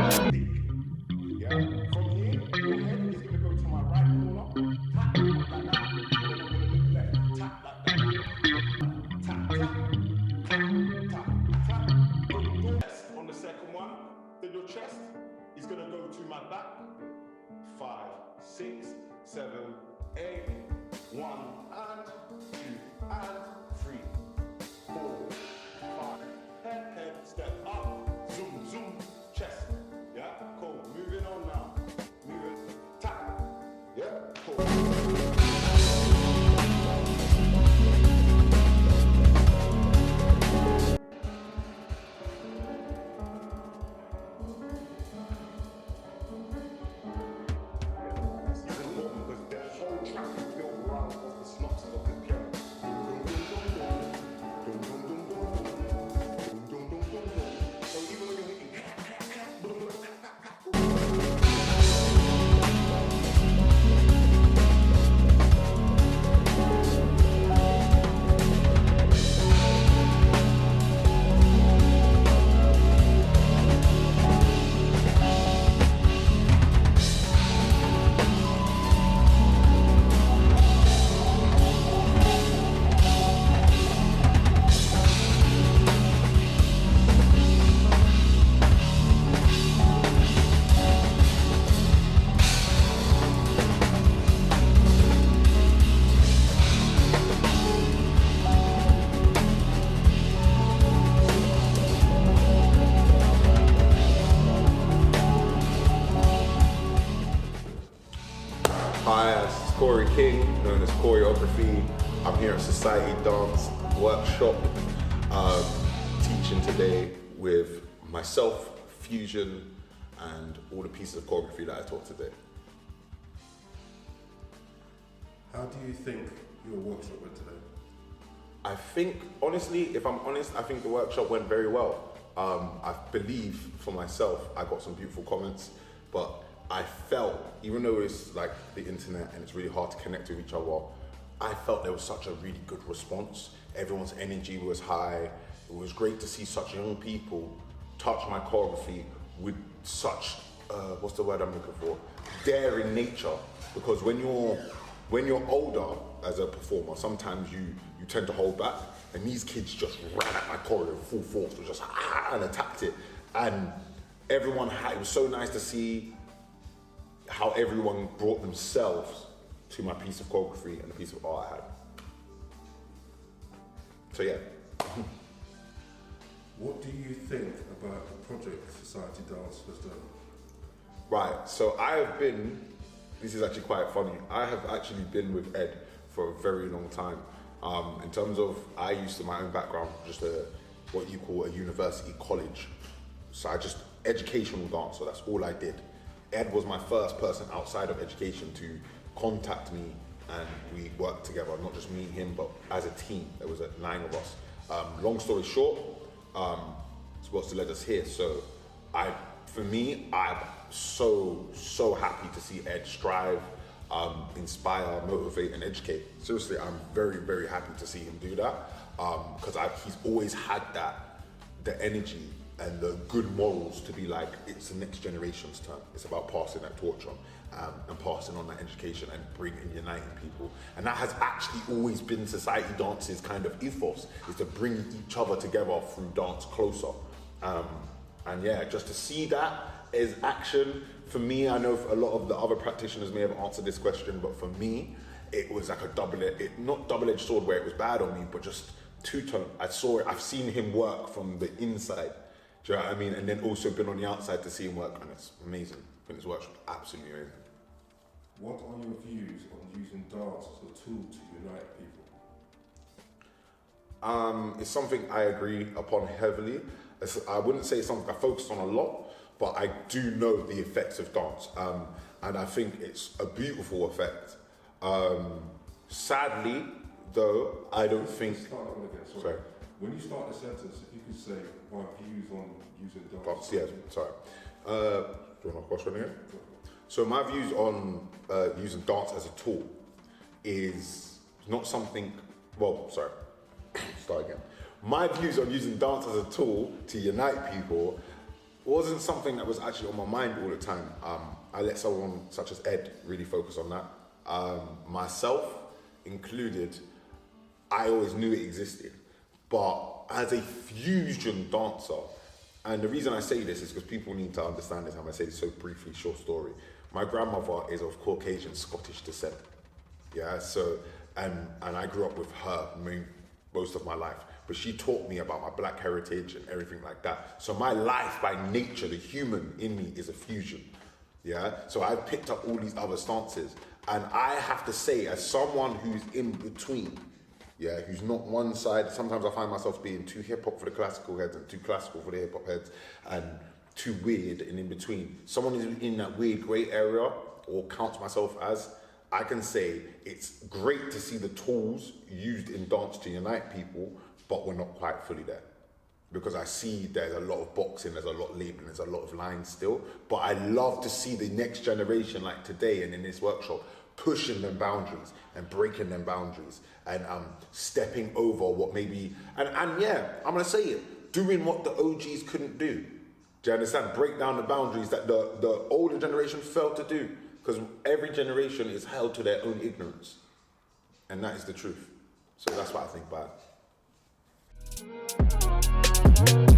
Yeah. From here, your head is going to go to my right corner. Tap like that. Then I'm going to look left. Tap like that. Tap, tap, tap, tap, tap. Boom. On the second one, then your chest is going to go to my back. 5, 6, 7, 8. 1 and 2 and 3, 4, 5. Head, step up. Zoom, zoom, chest. Yeah, cool. Moving on now. Moving. Tap. Yeah, cool. Hi, this is Corrie King, known as Choreography. I'm here at Society Dance Workshop, teaching today with myself, fusion, and all the pieces of choreography that I taught today. How do you think your workshop went today? I think, honestly, if I'm honest, I think the workshop went very well. I believe for myself, I got some beautiful comments, but I felt, even though it's like the internet and it's really hard to connect with each other, I felt there was such a really good response. Everyone's energy was high. It was great to see such young people touch my choreography with such, what's the word I'm looking for? Daring nature. Because when you're older as a performer, sometimes you tend to hold back, and these kids just ran at my choreo full force, was just and attacked it. And everyone it was so nice to see how everyone brought themselves to my piece of choreography and the piece of art I had. So yeah. What do you think about the project Society Dance has done? Right, so this is actually quite funny, I have actually been with Ed for a very long time. In terms of, I used to, my own background, just what you call a university college. So educational dance, so that's all I did. Ed was my first person outside of education to contact me, and we worked together, not just me and him, but as a team. There was 9 of us. Long story short, it's what's led us here. So for me, I'm so happy to see Ed strive, inspire, motivate, and educate. Seriously, I'm very, very happy to see him do that, because he's always had the energy and the good morals to be like, it's the next generation's turn. It's about passing that torch on, and passing on that education and uniting people. And that has actually always been Society Dance's kind of ethos, is to bring each other together through dance closer. And yeah, just to see that as action, for me, I know a lot of the other practitioners may have answered this question, but for me, it was like not double-edged sword where it was bad on me, but just two-tone. I've seen him work from the inside. Do you know what I mean? And then also been on the outside to see him work, and it's amazing. I think his work's absolutely amazing. What are your views on using dance as a tool to unite people? It's something I agree upon heavily. I wouldn't say it's something I focus on a lot, but I do know the effects of dance, and I think it's a beautiful effect. Sadly, though, I don't think. Start that one again. Sorry. When you start the sentence, if you could say my views on using dance. Yeah, sorry. Do you want my question again? So my views on using dance as a tool is not something. Well, sorry. Start again. My views on using dance as a tool to unite people wasn't something that was actually on my mind all the time. I let someone such as Ed really focus on that. Myself included, I always knew it existed, but as a fusion dancer, and the reason I say this is because people need to understand this. I'm gonna say this so briefly, short story. My grandmother is of Caucasian Scottish descent. Yeah, so, and I grew up with her most of my life. But she taught me about my black heritage and everything like that. So my life by nature, the human in me is a fusion. Yeah, so I picked up all these other stances. And I have to say, as someone who's in between, yeah, who's not one side, sometimes I find myself being too hip hop for the classical heads and too classical for the hip hop heads and too weird and in between. Someone who's in that weird grey area, or counts myself as, I can say it's great to see the tools used in dance to unite people, but we're not quite fully there. Because I see there's a lot of boxing, there's a lot of labeling, there's a lot of lines still. But I love to see the next generation, like today and in this workshop, pushing them boundaries and breaking them boundaries and stepping over what maybe, and yeah, I'm gonna say it, doing what the OGs couldn't do. Do you understand? Break down the boundaries that the older generation failed to do. Because every generation is held to their own ignorance. And that is the truth. So that's what I think about it.